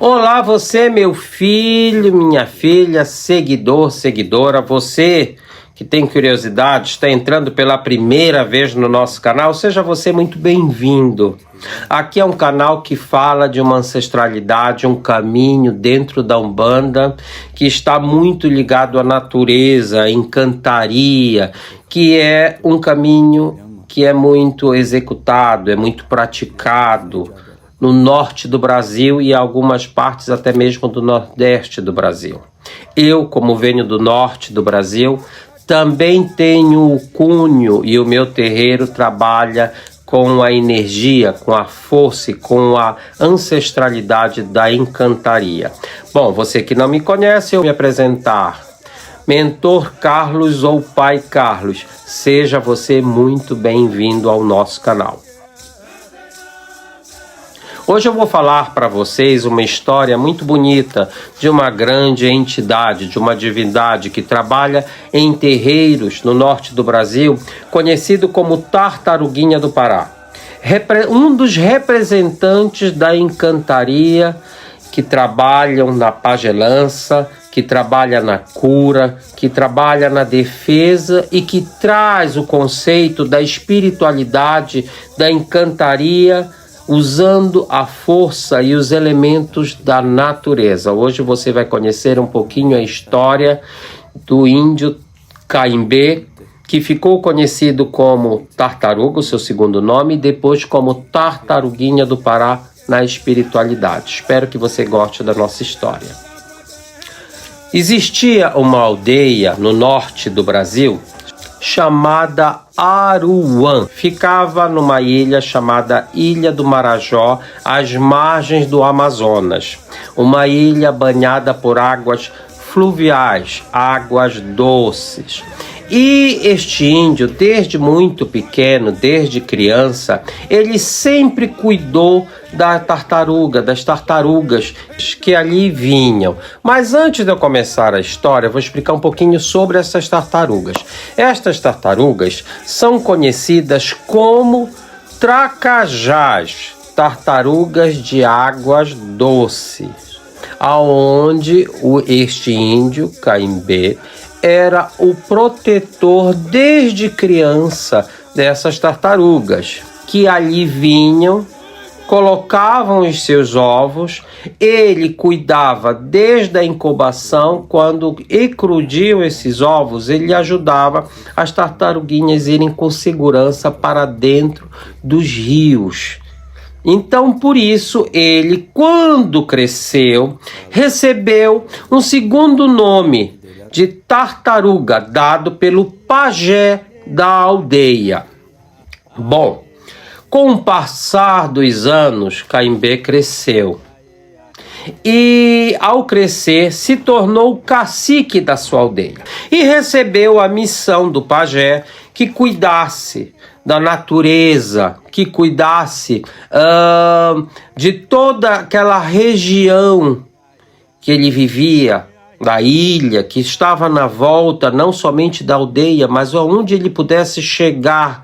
Olá, você, meu filho, minha filha, seguidor, seguidora, você que tem curiosidade, está entrando pela primeira vez no nosso canal, seja você muito bem-vindo. Aqui é um canal que fala de uma ancestralidade, um caminho dentro da Umbanda, que está muito ligado à natureza, à encantaria, que é um caminho que é muito executado, é muito praticado no norte do Brasil e algumas partes até mesmo do nordeste do Brasil. Eu, como venho do norte do Brasil, também tenho o cunho e o meu terreiro trabalha com a energia, com a força e com a ancestralidade da encantaria. Bom, você que não me conhece, eu vou me apresentar. Mentor Carlos ou Pai Carlos, seja você muito bem-vindo ao nosso canal. Hoje eu vou falar para vocês uma história muito bonita de uma grande entidade, de uma divindade que trabalha em terreiros no norte do Brasil, conhecido como Tartaruguinha do Pará. Um dos representantes da encantaria que trabalham na pagelança, que trabalha na cura, que trabalha na defesa e que traz o conceito da espiritualidade, da encantaria, usando a força e os elementos da natureza. Hoje você vai conhecer um pouquinho a história do índio Caimbê, que ficou conhecido como Tartaruga, o seu segundo nome, e depois como Tartaruguinha do Pará na espiritualidade. Espero que você goste da nossa história. Existia uma aldeia no norte do Brasil chamada Aruã. Ficava numa ilha chamada Ilha do Marajó, às margens do Amazonas. Uma ilha banhada por águas fluviais, águas doces. E este índio, desde muito pequeno, desde criança, ele sempre cuidou das tartarugas que ali vinham. Mas antes de eu começar a história, eu vou explicar um pouquinho sobre essas tartarugas. Estas tartarugas são conhecidas como tracajás, tartarugas de águas doces, aonde este índio, Caimbê, era o protetor desde criança dessas tartarugas, que ali vinham, colocavam os seus ovos, ele cuidava desde a incubação, quando eclodiam esses ovos, ele ajudava as tartaruguinhas a irem com segurança para dentro dos rios. Então, por isso, ele, quando cresceu, recebeu um segundo nome de tartaruga, dado pelo pajé da aldeia. Bom, com o passar dos anos, Caimbê cresceu. E, ao crescer, se tornou cacique da sua aldeia. E recebeu a missão do pajé que cuidasse da natureza, que cuidasse de toda aquela região que ele vivia, da ilha, que estava na volta não somente da aldeia, mas aonde ele pudesse chegar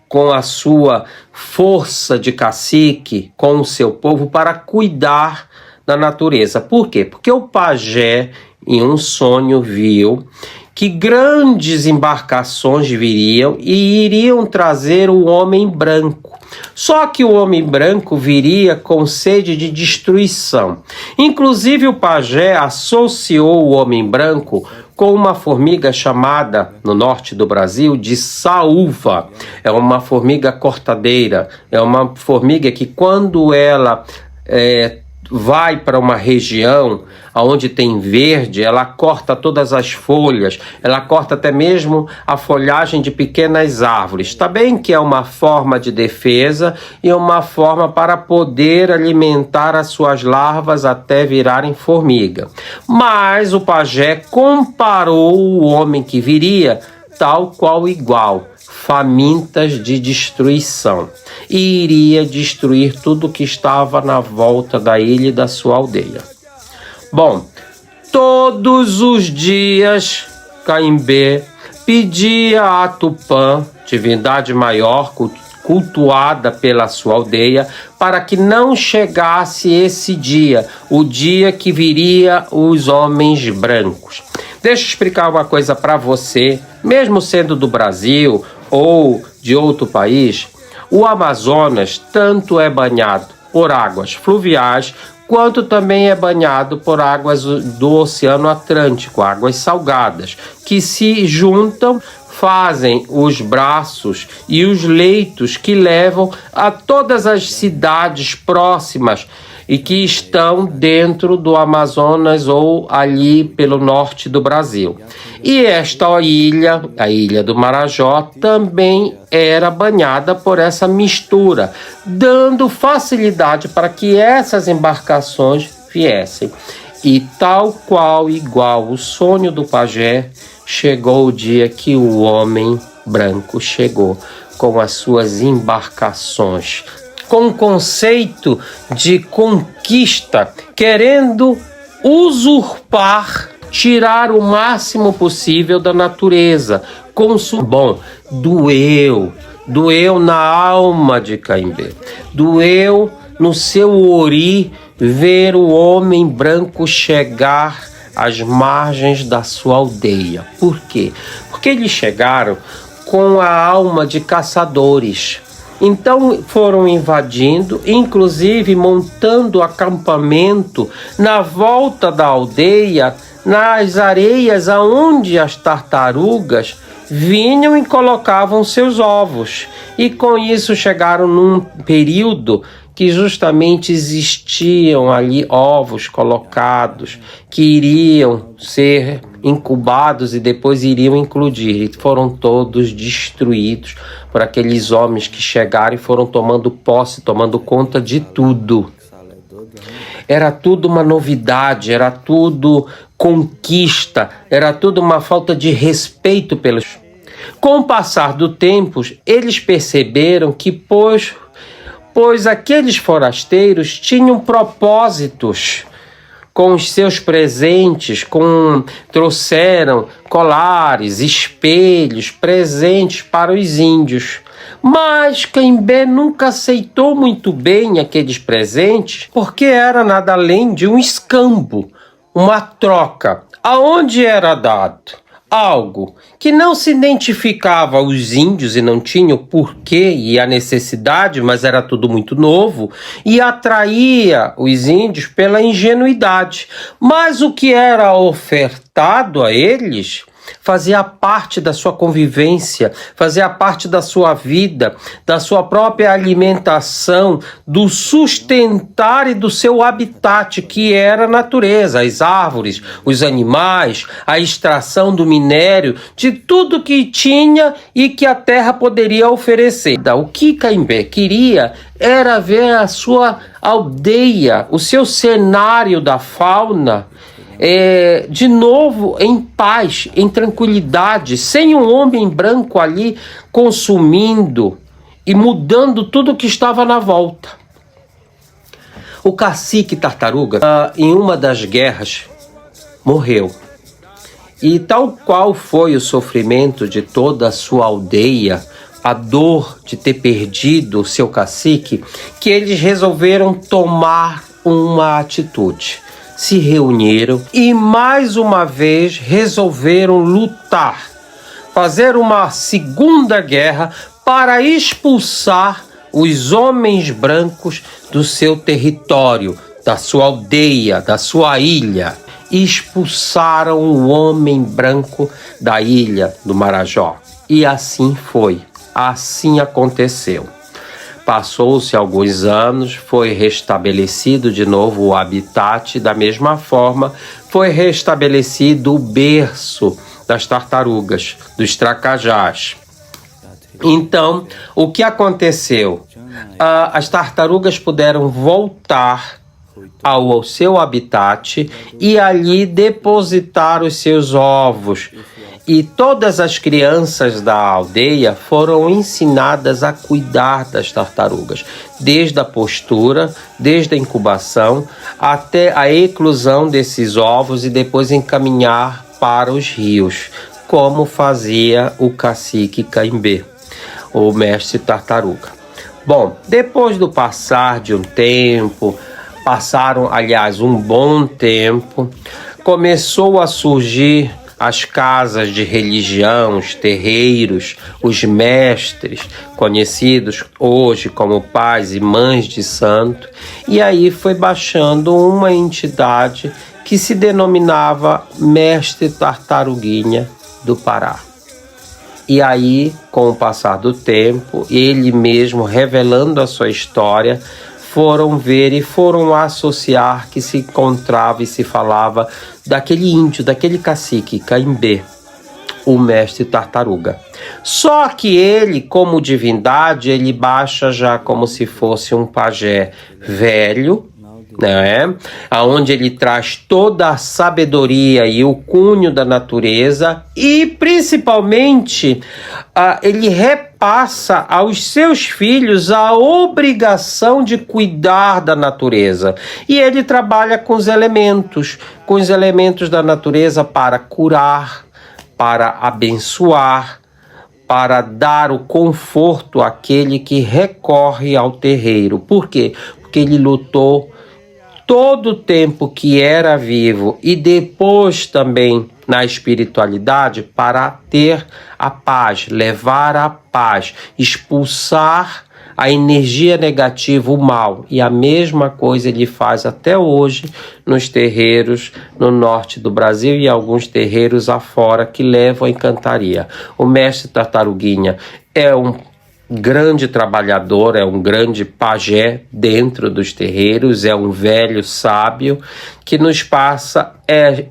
com a sua força de cacique, com o seu povo, para cuidar da natureza. Por quê? Porque o pajé, em um sonho, viu que grandes embarcações viriam e iriam trazer o homem branco. Só que o homem branco viria com sede de destruição. Inclusive o pajé associou o homem branco com uma formiga chamada, no norte do Brasil, de saúva. É uma formiga cortadeira, é uma formiga que quando ela vai para uma região onde tem verde, ela corta todas as folhas, ela corta até mesmo a folhagem de pequenas árvores. Está bem que é uma forma de defesa e uma forma para poder alimentar as suas larvas até virarem formiga. Mas o pajé comparou o homem que viria tal qual igual, famintas de destruição, e iria destruir tudo que estava na volta da ilha e da sua aldeia. Bom, todos os dias Caimbê pedia a Tupã, divindade maior, cultuada pela sua aldeia, para que não chegasse esse dia, o dia que viria os homens brancos. Deixa eu explicar uma coisa para você, mesmo sendo do Brasil ou de outro país, o Amazonas tanto é banhado por águas fluviais, quanto também é banhado por águas do Oceano Atlântico, águas salgadas, que se juntam, fazem os braços e os leitos que levam a todas as cidades próximas e que estão dentro do Amazonas ou ali pelo norte do Brasil. E esta ilha, a Ilha do Marajó, também era banhada por essa mistura, dando facilidade para que essas embarcações viessem. E tal qual igual o sonho do pajé, chegou o dia que o homem branco chegou com as suas embarcações, com o conceito de conquista, querendo usurpar, tirar o máximo possível da natureza. Bom, doeu na alma de Caimbé, doeu no seu ori ver o homem branco chegar às margens da sua aldeia. Por quê? Porque eles chegaram com a alma de caçadores. Então foram invadindo, inclusive montando acampamento na volta da aldeia, nas areias aonde as tartarugas vinham e colocavam seus ovos. E com isso chegaram num período que justamente existiam ali ovos colocados, que iriam ser incubados e depois iriam eclodir. E foram todos destruídos por aqueles homens que chegaram e foram tomando posse, tomando conta de tudo. Era tudo uma novidade, era tudo conquista, era tudo uma falta de respeito pelos... Com o passar do tempo, eles perceberam que, pois aqueles forasteiros tinham propósitos com os seus presentes, trouxeram colares, espelhos, presentes para os índios. Mas Caimbé nunca aceitou muito bem aqueles presentes, porque era nada além de um escambo, uma troca, aonde era dado algo que não se identificava aos índios e não tinha o porquê e a necessidade, mas era tudo muito novo e atraía os índios pela ingenuidade. Mas o que era ofertado a eles fazia parte da sua convivência, fazia parte da sua vida, da sua própria alimentação, do sustentar e do seu habitat, que era a natureza, as árvores, os animais, a extração do minério, de tudo que tinha e que a terra poderia oferecer. O que Caimbé queria era ver a sua aldeia, o seu cenário da fauna, de novo em paz, em tranquilidade, sem um homem branco ali consumindo e mudando tudo que estava na volta. O cacique tartaruga, em uma das guerras, morreu. E tal qual foi o sofrimento de toda a sua aldeia, a dor de ter perdido o seu cacique, que eles resolveram tomar uma atitude. Se reuniram e mais uma vez resolveram lutar, fazer uma segunda guerra para expulsar os homens brancos do seu território, da sua aldeia, da sua ilha. Expulsaram o homem branco da Ilha do Marajó. E assim foi, assim aconteceu. Passou-se alguns anos, foi restabelecido de novo o habitat, da mesma forma foi restabelecido o berço das tartarugas, dos tracajás. Então, o que aconteceu? As tartarugas puderam voltar ao seu habitat e ali depositar os seus ovos. E todas as crianças da aldeia foram ensinadas a cuidar das tartarugas, desde a postura, desde a incubação, até a eclosão desses ovos e depois encaminhar para os rios, como fazia o cacique Caimbé, o mestre tartaruga. Bom, depois do passar de um tempo, passaram, aliás, um bom tempo, começou a surgir as casas de religião, os terreiros, os mestres, conhecidos hoje como pais e mães de santo, e aí foi baixando uma entidade que se denominava Mestre Tartaruguinha do Pará. E aí, com o passar do tempo, ele mesmo revelando a sua história, foram ver e foram associar que se encontrava e se falava daquele índio, daquele cacique, Caimbé, o mestre tartaruga. Só que ele, como divindade, ele baixa já como se fosse um pajé velho, né? Aonde ele traz toda a sabedoria e o cunho da natureza e principalmente ele repassa aos seus filhos a obrigação de cuidar da natureza, e ele trabalha com os elementos da natureza para curar, para abençoar, para dar o conforto àquele que recorre ao terreiro. Por quê? Porque ele lutou todo o tempo que era vivo e depois também na espiritualidade para ter a paz, levar a paz, expulsar a energia negativa, o mal. E a mesma coisa ele faz até hoje nos terreiros no norte do Brasil e alguns terreiros afora que levam a encantaria. O mestre Tartaruguinha é um grande trabalhador, é um grande pajé dentro dos terreiros, é um velho sábio que nos passa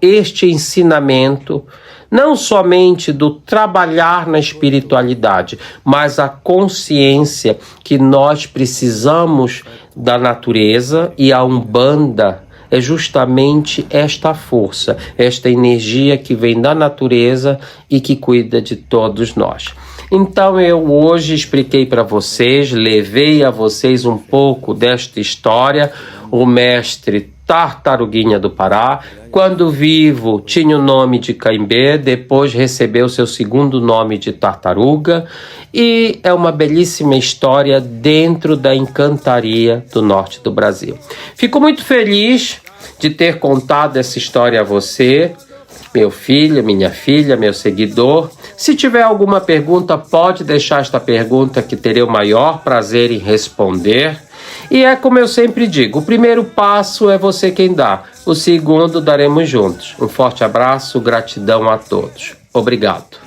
este ensinamento, não somente do trabalhar na espiritualidade, mas a consciência que nós precisamos da natureza, e a Umbanda é justamente esta força, esta energia que vem da natureza e que cuida de todos nós. Então eu hoje expliquei para vocês, levei a vocês um pouco desta história. O mestre Tartaruguinha do Pará, quando vivo, tinha o nome de Caimbé, depois recebeu seu segundo nome de Tartaruga, e é uma belíssima história dentro da encantaria do norte do Brasil. Fico muito feliz de ter contado essa história a você, meu filho, minha filha, meu seguidor. Se tiver alguma pergunta, pode deixar esta pergunta que terei o maior prazer em responder. E é como eu sempre digo, o primeiro passo é você quem dá, o segundo daremos juntos. Um forte abraço, gratidão a todos. Obrigado.